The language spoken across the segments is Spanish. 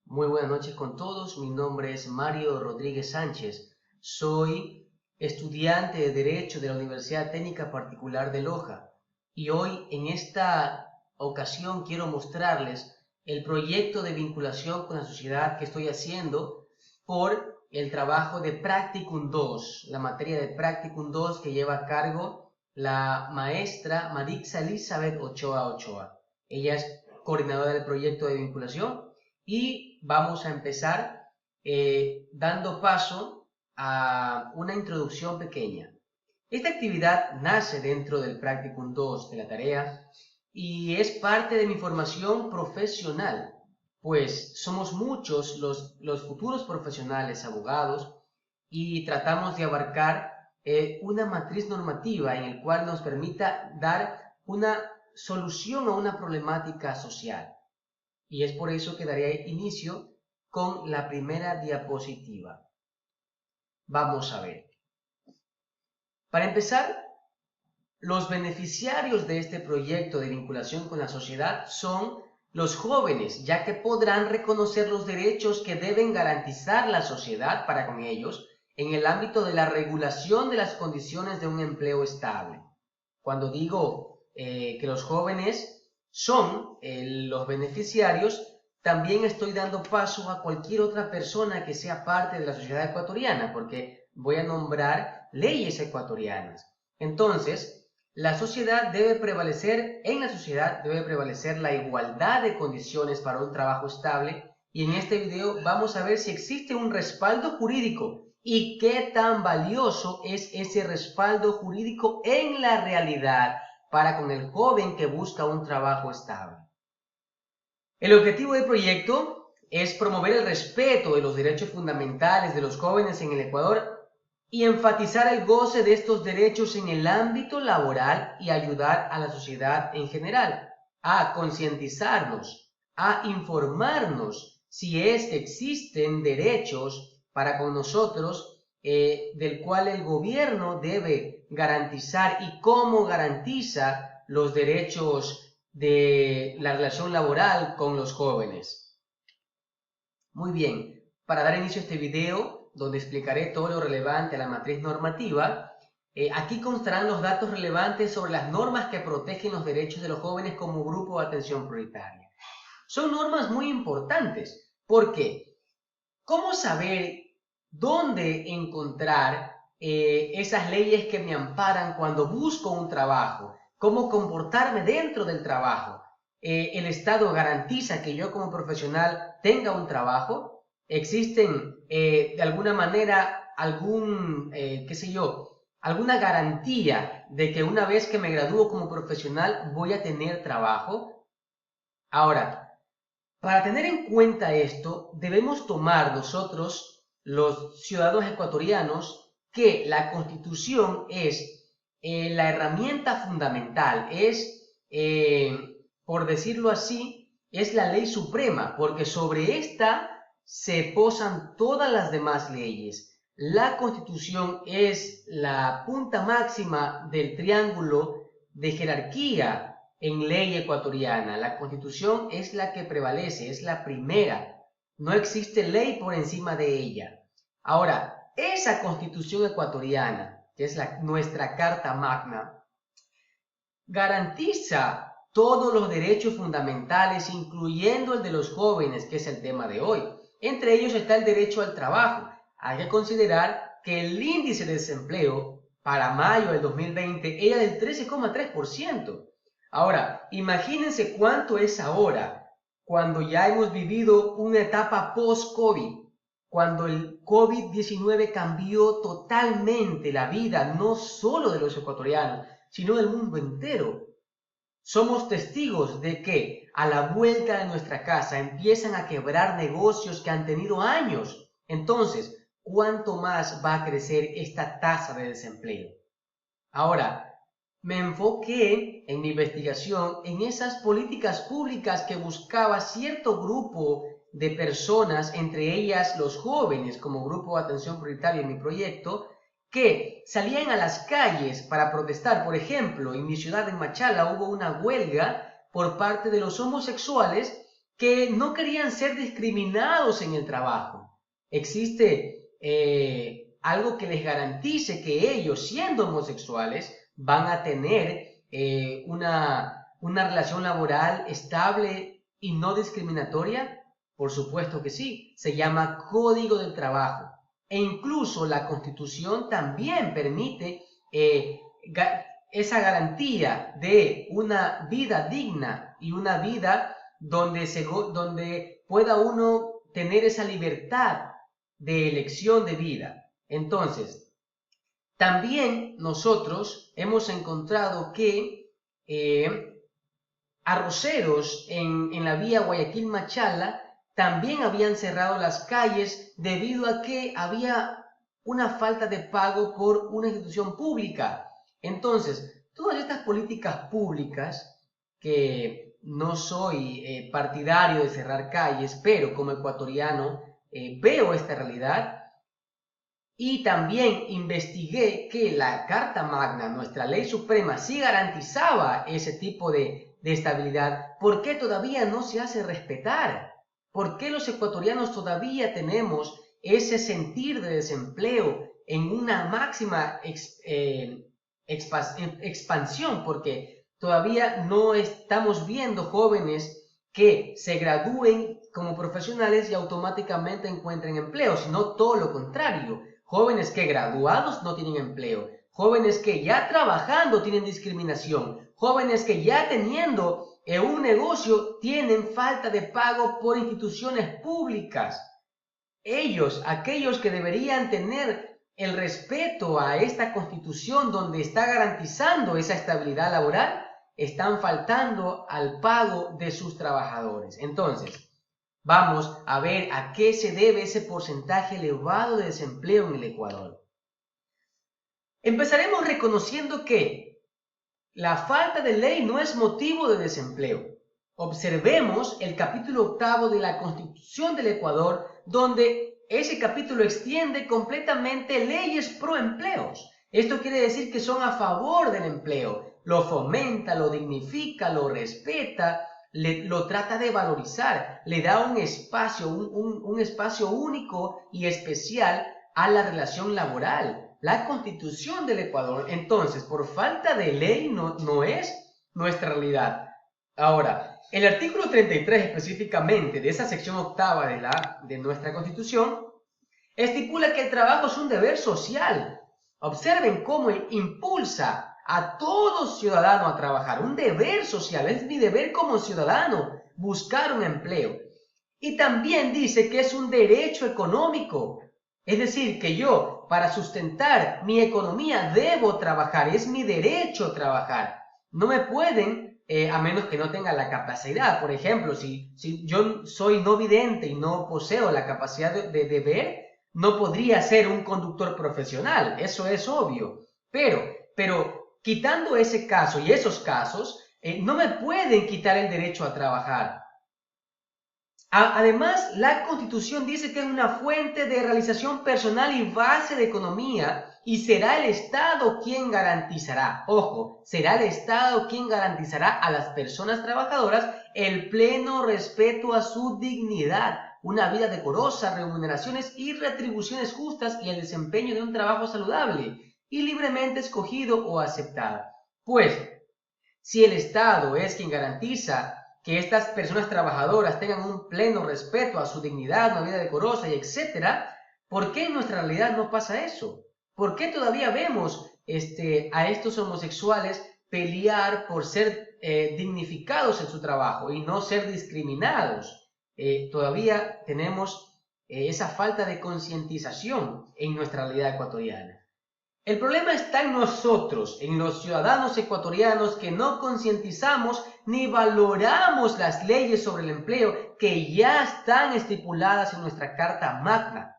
Muy buenas noches con todos. Mi nombre es Mario Rodríguez Sánchez. Soy estudiante de Derecho de la Universidad Técnica Particular de Loja. Y hoy, en esta ocasión, quiero mostrarles el proyecto de vinculación con la sociedad que estoy haciendo por el trabajo de Practicum 2, la materia de Practicum 2 que lleva a cargo la maestra Marixa Elizabeth Ochoa. Ella es coordinadora del proyecto de vinculación y vamos a empezar dando paso a una introducción pequeña. Esta actividad nace dentro del Practicum 2 de la tarea y es parte de mi formación profesional, pues somos muchos los futuros profesionales abogados y tratamos de abarcar una matriz normativa en el cual nos permita dar una solución a una problemática social. Y es por eso que daré inicio con la primera diapositiva. Vamos a ver. Para empezar, los beneficiarios de este proyecto de vinculación con la sociedad son los jóvenes, ya que podrán reconocer los derechos que deben garantizar la sociedad para con ellos en el ámbito de la regulación de las condiciones de un empleo estable. Cuando digo que los jóvenes son los beneficiarios, también estoy dando paso a cualquier otra persona que sea parte de la sociedad ecuatoriana, porque voy a nombrar leyes ecuatorianas. Entonces, en la sociedad debe prevalecer la igualdad de condiciones para un trabajo estable, y en este video vamos a ver si existe un respaldo jurídico y qué tan valioso es ese respaldo jurídico en la realidad para con el joven que busca un trabajo estable. El objetivo del proyecto es promover el respeto de los derechos fundamentales de los jóvenes en el Ecuador y enfatizar el goce de estos derechos en el ámbito laboral y ayudar a la sociedad en general a concientizarnos, a informarnos si es que existen derechos para con nosotros del cual el gobierno debe garantizar y cómo garantiza los derechos de la relación laboral con los jóvenes. Muy bien, para dar inicio a este video, donde explicaré todo lo relevante a la matriz normativa, aquí constarán los datos relevantes sobre las normas que protegen los derechos de los jóvenes como grupo de atención prioritaria. Son normas muy importantes. ¿Por qué? ¿Cómo saber dónde encontrar esas leyes que me amparan cuando busco un trabajo? ¿Cómo comportarme dentro del trabajo? ¿El Estado garantiza que yo como profesional tenga un trabajo? ¿Existen de alguna manera alguna garantía de que una vez que me gradúo como profesional voy a tener trabajo? Ahora, para tener en cuenta esto, debemos tomar nosotros, los ciudadanos ecuatorianos, que la Constitución es la herramienta fundamental, por decirlo así, es la ley suprema, porque sobre esta se posan todas las demás leyes. La Constitución es la punta máxima del triángulo de jerarquía en ley ecuatoriana. La Constitución es la que prevalece, es la primera. No existe ley por encima de ella. Ahora, esa Constitución ecuatoriana, que es nuestra Carta Magna, garantiza todos los derechos fundamentales, incluyendo el de los jóvenes, que es el tema de hoy. Entre ellos está el derecho al trabajo. Hay que considerar que el índice de desempleo para mayo del 2020 era del 13,3%. Ahora, imagínense cuánto es ahora, cuando ya hemos vivido una etapa post-COVID, cuando el COVID-19 cambió totalmente la vida, no solo de los ecuatorianos, sino del mundo entero. Somos testigos de que a la vuelta de nuestra casa empiezan a quebrar negocios que han tenido años. Entonces, ¿cuánto más va a crecer esta tasa de desempleo? Ahora, me enfoqué en mi investigación en esas políticas públicas que buscaba cierto grupo de personas, entre ellas los jóvenes como grupo de atención prioritaria en mi proyecto, que salían a las calles para protestar. Por ejemplo, en mi ciudad, en Machala, hubo una huelga por parte de los homosexuales que no querían ser discriminados en el trabajo. Existe algo que les garantice que ellos, siendo homosexuales, van a tener una relación laboral estable y no discriminatoria. Por supuesto que sí, se llama Código del Trabajo. E incluso la Constitución también permite esa garantía de una vida digna y una vida donde pueda uno tener esa libertad de elección de vida. Entonces, también nosotros hemos encontrado que arroceros en la vía Guayaquil-Machala también habían cerrado las calles debido a que había una falta de pago por una institución pública. Entonces, todas estas políticas públicas, que no soy partidario de cerrar calles, pero como ecuatoriano veo esta realidad y también investigué que la Carta Magna, nuestra ley suprema, sí garantizaba ese tipo de estabilidad. ¿Por qué todavía no se hace respetar? ¿Por qué los ecuatorianos todavía tenemos ese sentir de desempleo en una máxima expansión? Porque todavía no estamos viendo jóvenes que se gradúen como profesionales y automáticamente encuentren empleo, sino todo lo contrario. Jóvenes que graduados no tienen empleo, jóvenes que ya trabajando tienen discriminación, jóvenes que ya teniendo un negocio tienen falta de pago por instituciones públicas. Ellos, aquellos que deberían tener el respeto a esta Constitución donde está garantizando esa estabilidad laboral, están faltando al pago de sus trabajadores. Entonces, vamos a ver a qué se debe ese porcentaje elevado de desempleo en el Ecuador. Empezaremos reconociendo que la falta de ley no es motivo de desempleo. Observemos el capítulo 8 de la Constitución del Ecuador, donde ese capítulo extiende completamente leyes pro empleos. Esto quiere decir que son a favor del empleo, lo fomenta, lo dignifica, lo respeta, lo trata de valorizar, le da un espacio, un espacio único y especial a la relación laboral. La Constitución del Ecuador, entonces, por falta de ley no es nuestra realidad. Ahora, el artículo 33 específicamente de esa sección 8 de nuestra Constitución estipula que el trabajo es un deber social. Observen cómo impulsa a todo ciudadano a trabajar, un deber social, es mi deber como ciudadano buscar un empleo. Y también dice que es un derecho económico, es decir, que yo para sustentar mi economía debo trabajar, es mi derecho trabajar. No me pueden, a menos que no tenga la capacidad, por ejemplo, si yo soy no vidente y no poseo la capacidad de ver, no podría ser un conductor profesional, eso es obvio, pero quitando ese caso y esos casos, no me pueden quitar el derecho a trabajar. Además, la Constitución dice que es una fuente de realización personal y base de economía y será el Estado quien garantizará, ojo, será el Estado quien garantizará a las personas trabajadoras el pleno respeto a su dignidad, una vida decorosa, remuneraciones y retribuciones justas y el desempeño de un trabajo saludable y libremente escogido o aceptado. Pues, si el Estado es quien garantiza que estas personas trabajadoras tengan un pleno respeto a su dignidad, una vida decorosa y etcétera, ¿por qué en nuestra realidad no pasa eso? ¿Por qué todavía vemos a estos homosexuales pelear por ser dignificados en su trabajo y no ser discriminados? Todavía tenemos esa falta de concientización en nuestra realidad ecuatoriana. El problema está en nosotros, en los ciudadanos ecuatorianos que no concientizamos ni valoramos las leyes sobre el empleo que ya están estipuladas en nuestra Carta Magna.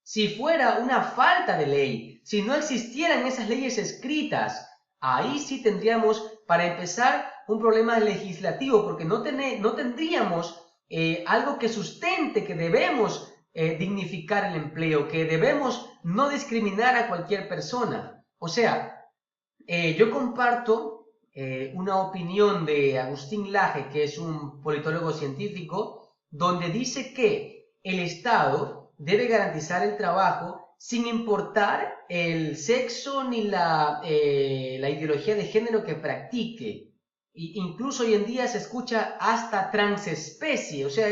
Si fuera una falta de ley, si no existieran esas leyes escritas, ahí sí tendríamos, para empezar, un problema legislativo, porque no tendríamos algo que sustente que debemos dignificar el empleo, que debemos no discriminar a cualquier persona. O sea, yo comparto una opinión de Agustín Laje, que es un politólogo científico, donde dice que el Estado debe garantizar el trabajo sin importar el sexo ni la ideología de género que practique. Incluso hoy en día se escucha hasta transespecie, o sea,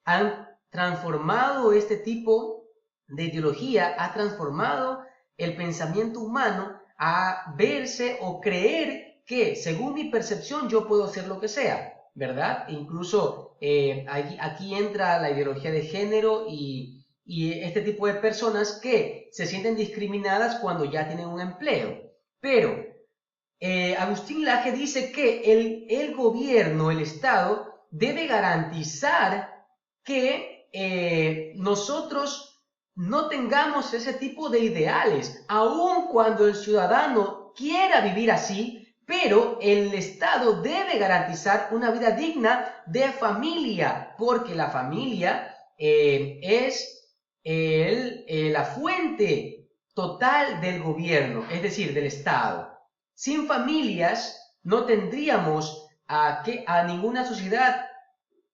han transformado este tipo de ideología, ha transformado el pensamiento humano a verse o creer que, según mi percepción, yo puedo hacer lo que sea, ¿verdad? Incluso aquí entra la ideología de género y este tipo de personas que se sienten discriminadas cuando ya tienen un empleo. Pero Agustín Laje dice que el gobierno, el Estado, debe garantizar que nosotros no tengamos ese tipo de ideales, aun cuando el ciudadano quiera vivir así, pero el Estado debe garantizar una vida digna de familia, porque la familia es la fuente total del gobierno, es decir, del Estado. Sin familias no tendríamos a ninguna sociedad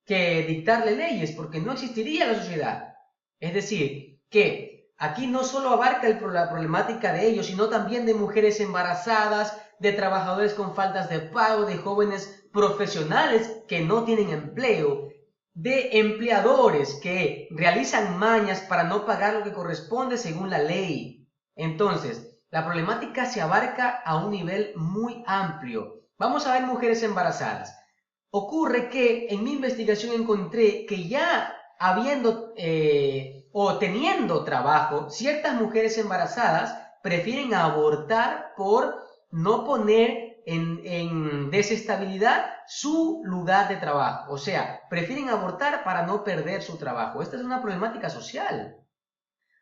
que dictarle leyes, porque no existiría la sociedad. Es decir, que aquí no solo abarca la problemática de ellos, sino también de mujeres embarazadas, de trabajadores con faltas de pago, de jóvenes profesionales que no tienen empleo, de empleadores que realizan mañas para no pagar lo que corresponde según la ley. Entonces, la problemática se abarca a un nivel muy amplio. Vamos a ver mujeres embarazadas. Ocurre que en mi investigación encontré que ya habiendo o teniendo trabajo, ciertas mujeres embarazadas prefieren abortar por no poner en desestabilidad su lugar de trabajo. O sea, prefieren abortar para no perder su trabajo. Esta es una problemática social.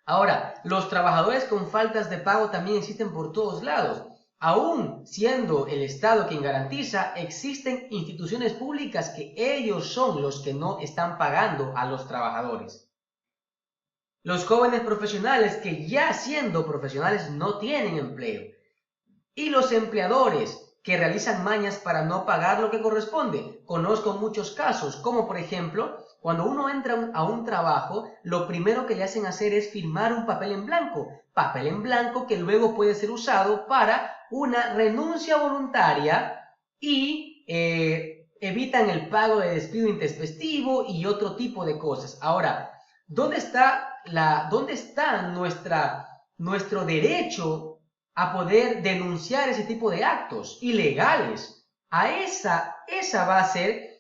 Ahora, los trabajadores con faltas de pago también existen por todos lados. Aún siendo el Estado quien garantiza, existen instituciones públicas que ellos son los que no están pagando a los trabajadores. Los jóvenes profesionales que ya siendo profesionales no tienen empleo. Y los empleadores que realizan mañas para no pagar lo que corresponde. Conozco muchos casos, como por ejemplo, cuando uno entra a un trabajo, lo primero que le hacen hacer es firmar un papel en blanco que luego puede ser usado para una renuncia voluntaria y evitan el pago de despido intempestivo y otro tipo de cosas. Ahora, ¿dónde está nuestro derecho a poder denunciar ese tipo de actos ilegales? Esa va a ser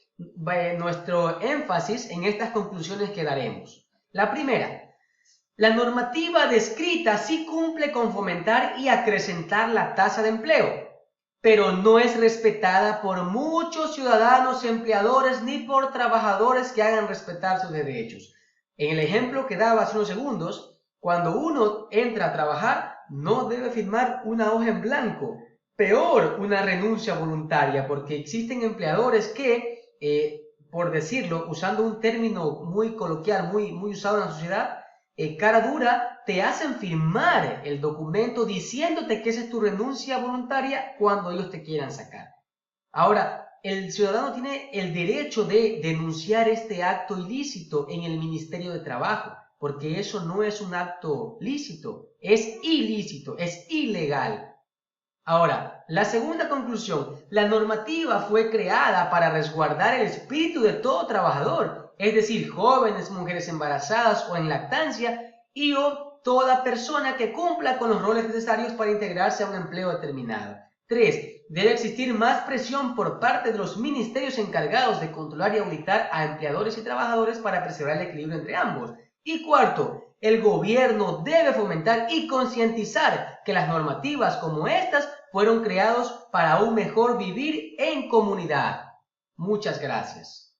nuestro énfasis en estas conclusiones que daremos. La primera, la normativa descrita sí cumple con fomentar y acrecentar la tasa de empleo, pero no es respetada por muchos ciudadanos empleadores ni por trabajadores que hagan respetar sus derechos. En el ejemplo que daba hace unos segundos, cuando uno entra a trabajar, no debe firmar una hoja en blanco, peor una renuncia voluntaria, porque existen empleadores que, por decirlo, usando un término muy coloquial, muy usado en la sociedad, cara dura, te hacen firmar el documento diciéndote que esa es tu renuncia voluntaria cuando ellos te quieran sacar. Ahora, el ciudadano tiene el derecho de denunciar este acto ilícito en el Ministerio de Trabajo, porque eso no es un acto lícito, es ilícito, es ilegal. Ahora, la segunda conclusión, la normativa fue creada para resguardar el espíritu de todo trabajador, es decir, jóvenes, mujeres embarazadas o en lactancia y o toda persona que cumpla con los roles necesarios para integrarse a un empleo determinado. 3. Debe existir más presión por parte de los ministerios encargados de controlar y auditar a empleadores y trabajadores para preservar el equilibrio entre ambos. Y cuarto, el gobierno debe fomentar y concientizar que las normativas como estas fueron creados para un mejor vivir en comunidad. Muchas gracias.